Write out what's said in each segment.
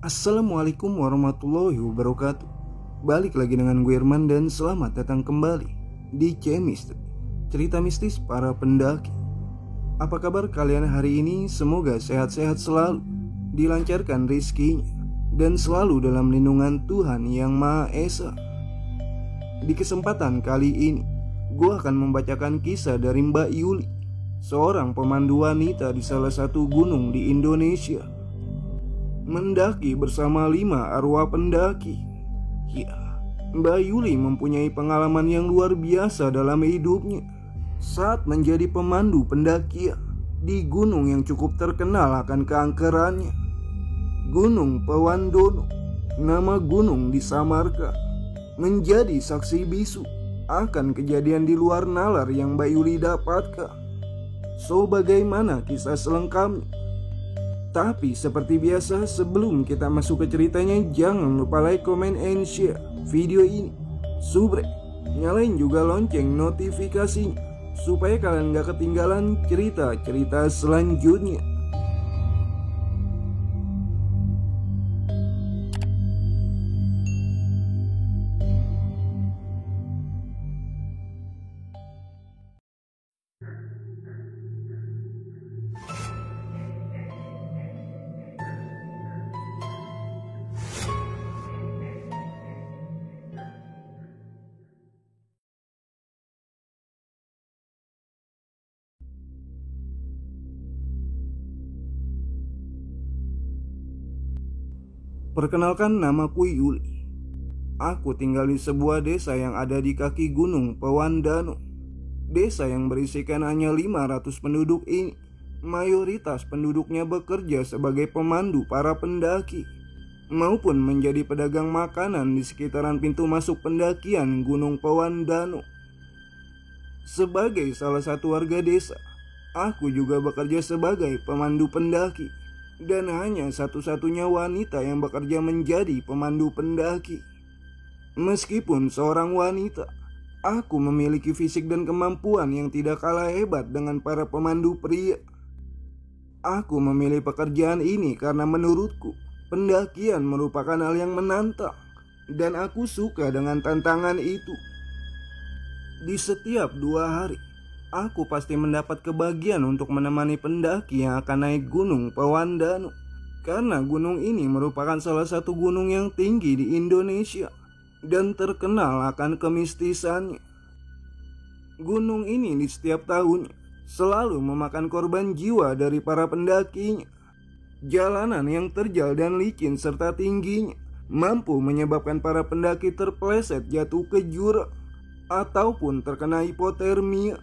Assalamualaikum warahmatullahi wabarakatuh. Balik lagi dengan gue Irman dan selamat datang kembali di Chemistry, cerita mistis para pendaki. Apa kabar kalian hari ini? Semoga sehat-sehat selalu, dilancarkan rezekinya, dan selalu dalam lindungan Tuhan Yang Maha Esa. Di kesempatan kali ini, gue akan membacakan kisah dari Mbak Yuli, seorang pemandu wanita di salah satu gunung di Indonesia. Mendaki bersama 5 arwah pendaki. Ya, Mbak Yuli mempunyai pengalaman yang luar biasa dalam hidupnya saat menjadi pemandu pendakian di gunung yang cukup terkenal akan keangkerannya, Gunung Pawandono. Nama gunung disamarkan menjadi saksi bisu akan kejadian di luar nalar yang Mbak Yuli dapatkan. So, bagaimana kisah selengkapnya? Tapi seperti biasa, sebelum kita masuk ke ceritanya, jangan lupa like, comment, and share video ini. Subrek, nyalain juga lonceng notifikasinya supaya kalian gak ketinggalan cerita-cerita selanjutnya. Perkenalkan, namaku Yuli. Aku tinggal di sebuah desa yang ada di kaki Gunung Pawandono. Desa yang berisikan hanya 500 penduduk ini, mayoritas penduduknya bekerja sebagai pemandu para pendaki maupun menjadi pedagang makanan di sekitaran pintu masuk pendakian Gunung Pawandono. Sebagai salah satu warga desa, aku juga bekerja sebagai pemandu pendaki dan hanya satu-satunya wanita yang bekerja menjadi pemandu pendaki. Meskipun seorang wanita, aku memiliki fisik dan kemampuan yang tidak kalah hebat dengan para pemandu pria. Aku memilih pekerjaan ini karena menurutku pendakian merupakan hal yang menantang dan aku suka dengan tantangan itu. Di setiap 2 hari, aku pasti mendapat kebahagiaan untuk menemani pendaki yang akan naik Gunung Pawandono, karena gunung ini merupakan salah satu gunung yang tinggi di Indonesia dan terkenal akan kemistisannya. Gunung ini di setiap tahunnya selalu memakan korban jiwa dari para pendakinya. Jalanan yang terjal dan licin serta tingginya mampu menyebabkan para pendaki terpeleset jatuh ke jurang ataupun terkena hipotermia.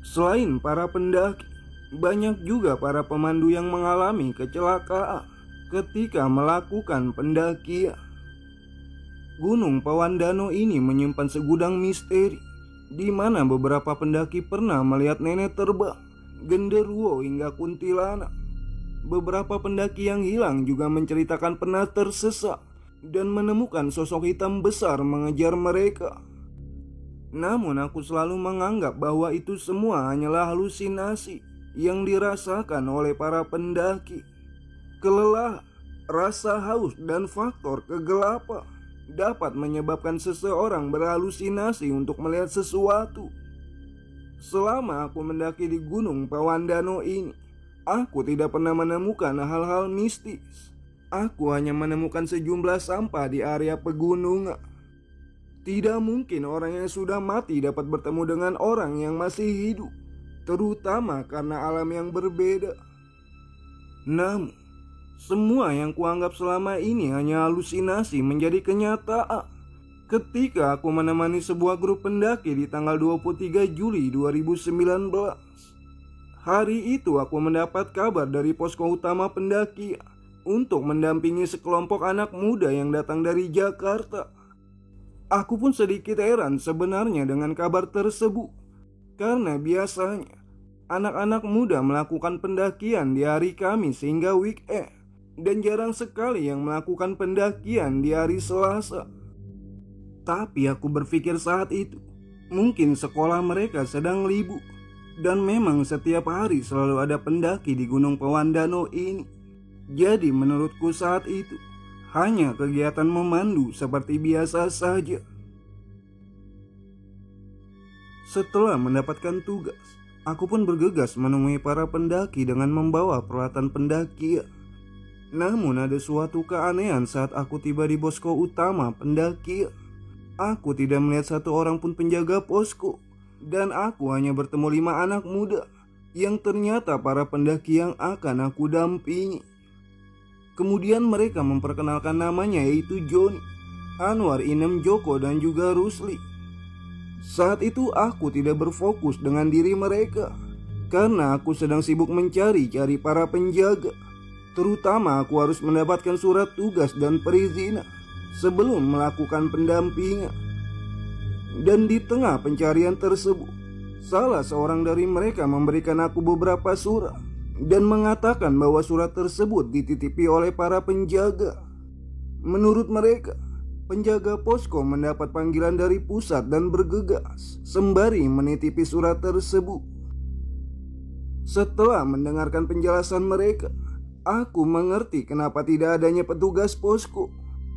Selain para pendaki, banyak juga para pemandu yang mengalami kecelakaan ketika melakukan pendakian. Gunung Pawandono ini menyimpan segudang misteri, di mana beberapa pendaki pernah melihat nenek terbang, genderuwo hingga kuntilanak. Beberapa pendaki yang hilang juga menceritakan pernah tersesat dan menemukan sosok hitam besar mengejar mereka. Namun aku selalu menganggap bahwa itu semua hanyalah halusinasi yang dirasakan oleh para pendaki. Kelelahan, rasa haus, dan faktor kegelapan dapat menyebabkan seseorang berhalusinasi untuk melihat sesuatu. Selama aku mendaki di Gunung Pawandono ini, aku tidak pernah menemukan hal-hal mistis. Aku hanya menemukan sejumlah sampah di area pegunungan. Tidak mungkin orang yang sudah mati dapat bertemu dengan orang yang masih hidup, terutama karena alam yang berbeda. Namun, semua yang kuanggap selama ini hanya halusinasi menjadi kenyataan ketika aku menemani sebuah grup pendaki di tanggal 23 Juli 2019. Hari itu aku mendapat kabar dari posko utama pendaki untuk mendampingi sekelompok anak muda yang datang dari Jakarta. Aku pun sedikit heran sebenarnya dengan kabar tersebut, karena biasanya anak-anak muda melakukan pendakian di hari Kamis hingga weekend, dan jarang sekali yang melakukan pendakian di hari Selasa. Tapi aku berpikir saat itu, mungkin sekolah mereka sedang libur, dan memang setiap hari selalu ada pendaki di Gunung Pawandono ini. Jadi menurutku saat itu hanya kegiatan memandu seperti biasa saja. Setelah mendapatkan tugas, aku pun bergegas menemui para pendaki dengan membawa peralatan pendakian. Namun ada suatu keanehan saat aku tiba di posko utama pendakian. Aku tidak melihat satu orang pun penjaga posko, dan aku hanya bertemu 5 anak muda yang ternyata para pendaki yang akan aku dampingi. Kemudian mereka memperkenalkan namanya, yaitu Joni, Anwar, Inem, Joko, dan juga Rusli. Saat itu aku tidak berfokus dengan diri mereka karena aku sedang sibuk mencari-cari para penjaga. Terutama aku harus mendapatkan surat tugas dan perizinan sebelum melakukan pendampingan. Dan di tengah pencarian tersebut, salah seorang dari mereka memberikan aku beberapa surat dan mengatakan bahwa surat tersebut dititipi oleh para penjaga. Menurut mereka, penjaga posko mendapat panggilan dari pusat dan bergegas sembari menitipi surat tersebut. Setelah mendengarkan penjelasan mereka, aku mengerti kenapa tidak adanya petugas posko.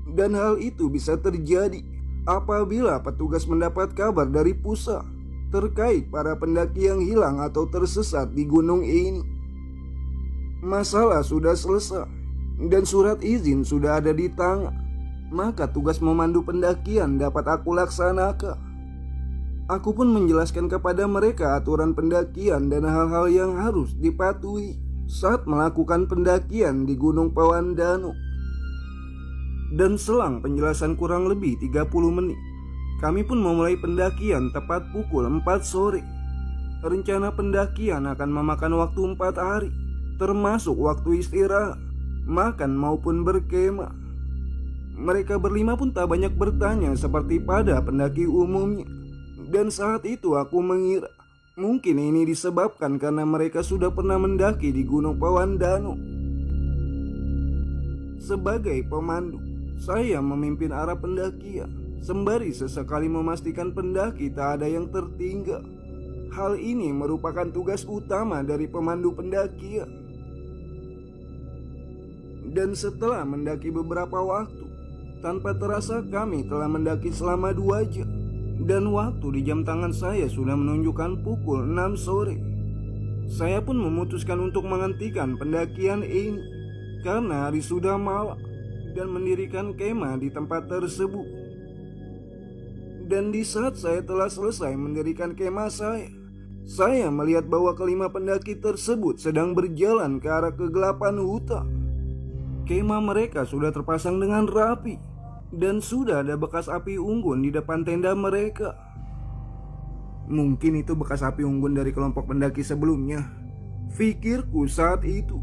Dan hal itu bisa terjadi apabila petugas mendapat kabar dari pusat terkait para pendaki yang hilang atau tersesat di gunung ini. Masalah sudah selesai dan surat izin sudah ada di tangan, maka tugas memandu pendakian dapat aku laksanakan. Aku pun menjelaskan kepada mereka aturan pendakian dan hal-hal yang harus dipatuhi saat melakukan pendakian di Gunung Pawandano. Dan selang penjelasan kurang lebih 30 menit, kami pun memulai pendakian tepat pukul 4 sore. Rencana pendakian akan memakan waktu 4 hari, termasuk waktu istirahat, makan maupun berkemah. Mereka berlima pun tak banyak bertanya seperti pada pendaki umumnya. Dan saat itu aku mengira mungkin ini disebabkan karena mereka sudah pernah mendaki di Gunung Pawandano. Sebagai pemandu, saya memimpin arah pendakian sembari sesekali memastikan pendaki tak ada yang tertinggal. Hal ini merupakan tugas utama dari pemandu pendakian. Dan setelah mendaki beberapa waktu, tanpa terasa kami telah mendaki selama 2 jam. Dan waktu di jam tangan saya sudah menunjukkan pukul 6 sore. Saya pun memutuskan untuk menghentikan pendakian ini karena hari sudah malam dan mendirikan kemah di tempat tersebut. Dan di saat saya telah selesai mendirikan kemah saya melihat bahwa kelima pendaki tersebut sedang berjalan ke arah kegelapan hutan. Kemah mereka sudah terpasang dengan rapi dan sudah ada bekas api unggun di depan tenda mereka. Mungkin itu bekas api unggun dari kelompok pendaki sebelumnya, pikirku saat itu.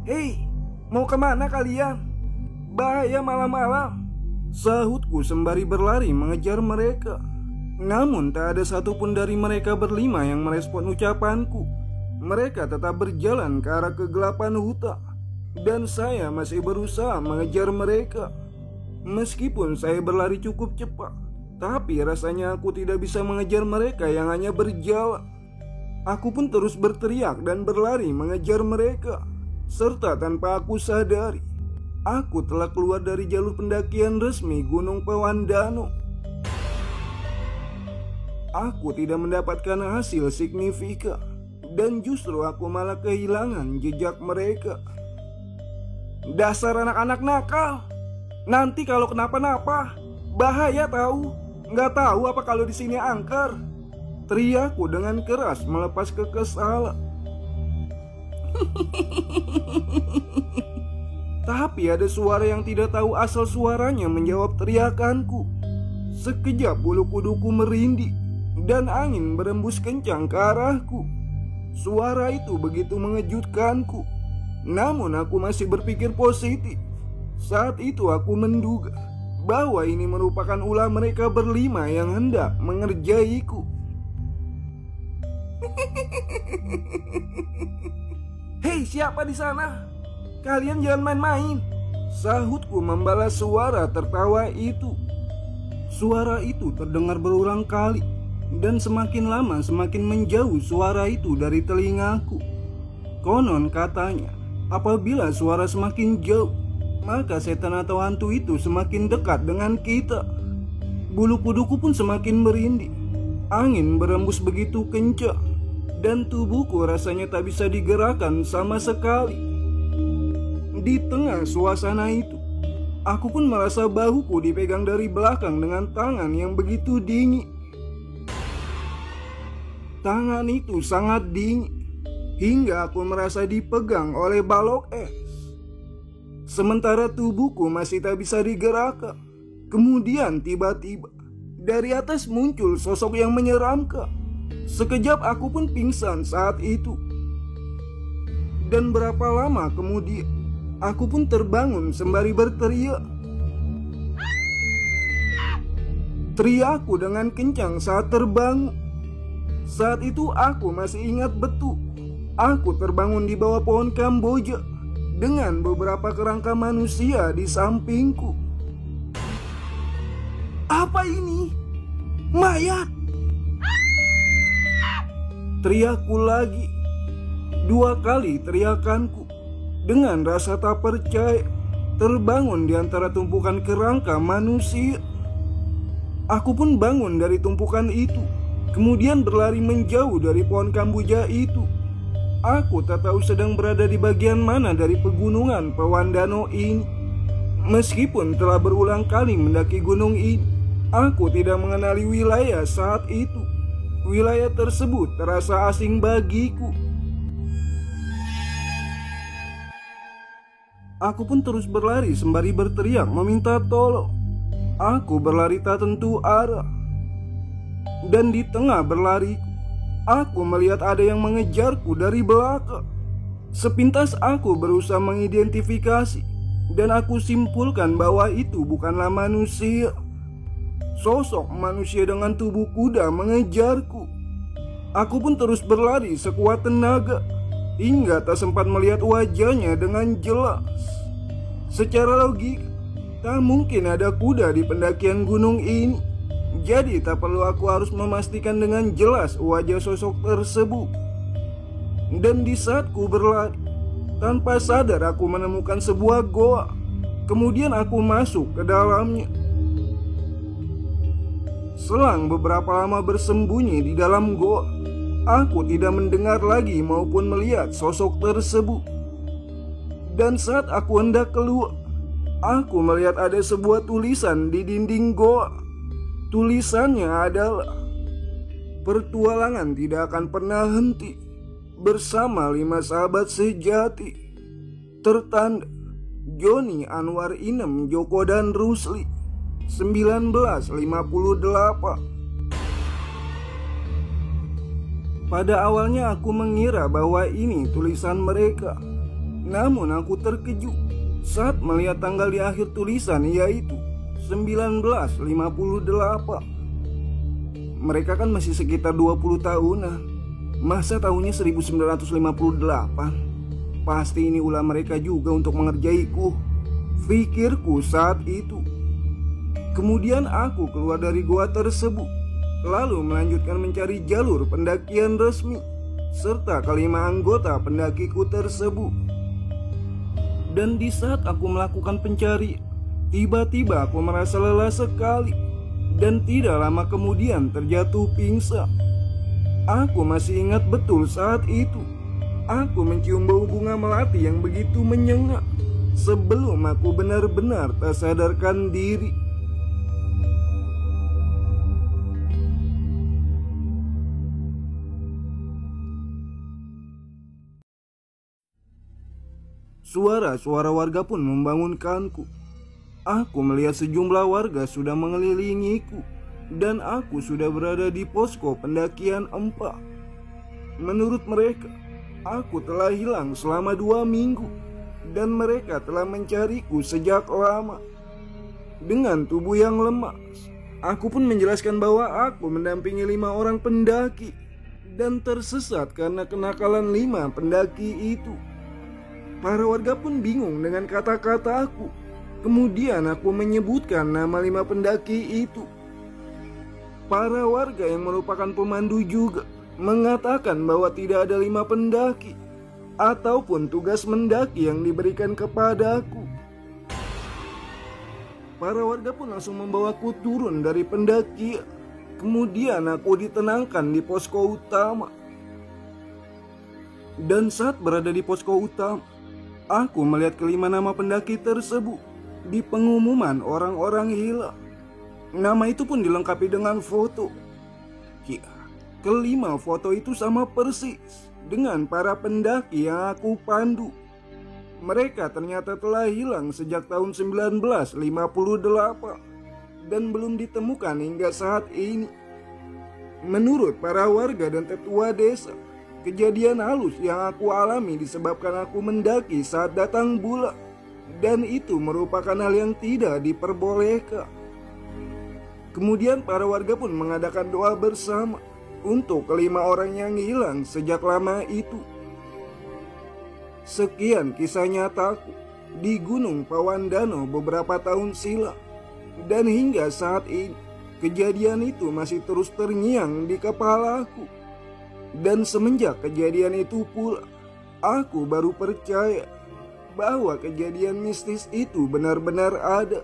Hei, mau kemana kalian? Bahaya malam-malam, sahutku sembari berlari mengejar mereka. Namun tak ada satupun dari mereka berlima yang merespon ucapanku. Mereka tetap berjalan ke arah kegelapan hutan, dan saya masih berusaha mengejar mereka. Meskipun saya berlari cukup cepat, tapi rasanya aku tidak bisa mengejar mereka yang hanya berjalan. Aku pun terus berteriak dan berlari mengejar mereka. Serta tanpa aku sadari, aku telah keluar dari jalur pendakian resmi Gunung Pawandano. Aku tidak mendapatkan hasil signifikan, dan justru aku malah kehilangan jejak mereka. Dasar anak-anak nakal. Nanti kalau kenapa-napa, bahaya tahu. Nggak tahu apa kalau di sini angker. Teriakku dengan keras melepas kekesalan. Tapi ada suara yang tidak tahu asal suaranya menjawab teriakanku. Sekejap bulu kuduku merinding dan angin berembus kencang ke arahku. Suara itu begitu mengejutkanku. Namun aku masih berpikir positif. Saat itu aku menduga bahwa ini merupakan ulah mereka berlima yang hendak mengerjaiku. Hei, siapa di sana? Kalian jangan main-main, sahutku membalas suara tertawa itu. Suara itu terdengar berulang kali, dan semakin lama semakin menjauh suara itu dari telingaku. Konon katanya, Apabila suara semakin jauh, maka setan atau hantu itu semakin dekat dengan kita. Bulu kuduku pun semakin merinding. Angin berembus begitu kencang, dan tubuhku rasanya tak bisa digerakkan sama sekali. Di tengah suasana itu, aku pun merasa bahuku dipegang dari belakang dengan tangan yang begitu dingin. Tangan itu sangat dingin, hingga aku merasa dipegang oleh balok es. Sementara tubuhku masih tak bisa digerakkan. Kemudian tiba-tiba dari atas muncul sosok yang menyeramkan. Sekejap aku pun pingsan saat itu. Dan berapa lama kemudian aku pun terbangun sembari berteriak. Teriakku dengan kencang saat terbangun. Saat itu aku masih ingat betul. Aku terbangun di bawah pohon kamboja dengan beberapa kerangka manusia di sampingku. Apa ini? Mayat! Teriakku lagi. 2 kali teriakanku. Dengan rasa tak percaya, terbangun di antara tumpukan kerangka manusia. Aku pun bangun dari tumpukan itu, kemudian berlari menjauh dari pohon kamboja itu. Aku tak tahu sedang berada di bagian mana dari pegunungan Pawandano ini. Meskipun telah berulang kali mendaki gunung ini, aku tidak mengenali wilayah saat itu. Wilayah tersebut terasa asing bagiku. Aku pun terus berlari sembari berteriak meminta tolong. Aku berlari tak tentu arah. Dan di tengah berlari, aku melihat ada yang mengejarku dari belakang. Sepintas aku berusaha mengidentifikasi, dan aku simpulkan bahwa itu bukanlah manusia. Sosok manusia dengan tubuh kuda mengejarku. Aku pun terus berlari sekuat tenaga, hingga tak sempat melihat wajahnya dengan jelas. Secara logika, tak mungkin ada kuda di pendakian gunung ini. Jadi tak perlu aku harus memastikan dengan jelas wajah sosok tersebut. Dan di saat ku berlari, tanpa sadar aku menemukan sebuah goa. Kemudian aku masuk ke dalamnya. Selang beberapa lama bersembunyi di dalam goa, aku tidak mendengar lagi maupun melihat sosok tersebut. Dan saat aku hendak keluar, aku melihat ada sebuah tulisan di dinding goa. Tulisannya adalah, "Pertualangan tidak akan pernah henti bersama 5 sahabat sejati." Tertanda Joni Anwar Inem Joko dan Rusli, 1958. Pada awalnya aku mengira bahwa ini tulisan mereka. Namun aku terkejut saat melihat tanggal di akhir tulisan, yaitu 1958. Mereka kan masih sekitar 20 tahunan. Masa tahunnya 1958? Pasti ini ulah mereka juga untuk mengerjaiku, pikirku saat itu. Kemudian aku keluar dari gua tersebut, lalu melanjutkan mencari jalur pendakian resmi serta kelima anggota pendakiku tersebut. Dan di saat aku melakukan pencarian, tiba-tiba aku merasa lelah sekali dan tidak lama kemudian terjatuh pingsan. Aku masih ingat betul saat itu aku mencium bau bunga melati yang begitu menyengat sebelum aku benar-benar tak sadarkan diri. Suara-suara warga pun membangunkanku. Aku melihat sejumlah warga sudah mengelilingiku, dan aku sudah berada di posko pendakian 4. Menurut mereka, aku telah hilang selama 2 minggu, dan mereka telah mencariku sejak lama. Dengan tubuh yang lemas, aku pun menjelaskan bahwa aku mendampingi 5 orang pendaki dan tersesat karena kenakalan 5 pendaki itu. Para warga pun bingung dengan kata-kata aku. Kemudian aku menyebutkan nama 5 pendaki itu. Para warga yang merupakan pemandu juga mengatakan bahwa tidak ada 5 pendaki. ataupun tugas mendaki yang diberikan kepadaku. Para warga pun langsung membawaku turun dari pendakian. Kemudian aku ditenangkan di posko utama. Dan saat berada di posko utama, aku melihat kelima nama pendaki tersebut di pengumuman orang-orang hilang. Nama itu pun dilengkapi dengan foto. Ya, kelima foto itu sama persis dengan para pendaki yang aku pandu. Mereka ternyata telah hilang sejak tahun 1958 dan belum ditemukan hingga saat ini. Menurut para warga dan tetua desa, kejadian halus yang aku alami disebabkan aku mendaki saat datang bulan, dan itu merupakan hal yang tidak diperbolehkan. Kemudian para warga pun mengadakan doa bersama untuk kelima orang yang hilang sejak lama itu. Sekian kisah nyataku di Gunung Pawandano beberapa tahun silam. Dan hingga saat ini, kejadian itu masih terus terngiang di kepalaku. Dan semenjak kejadian itu pula, aku baru percaya bahwa kejadian mistis itu benar-benar ada.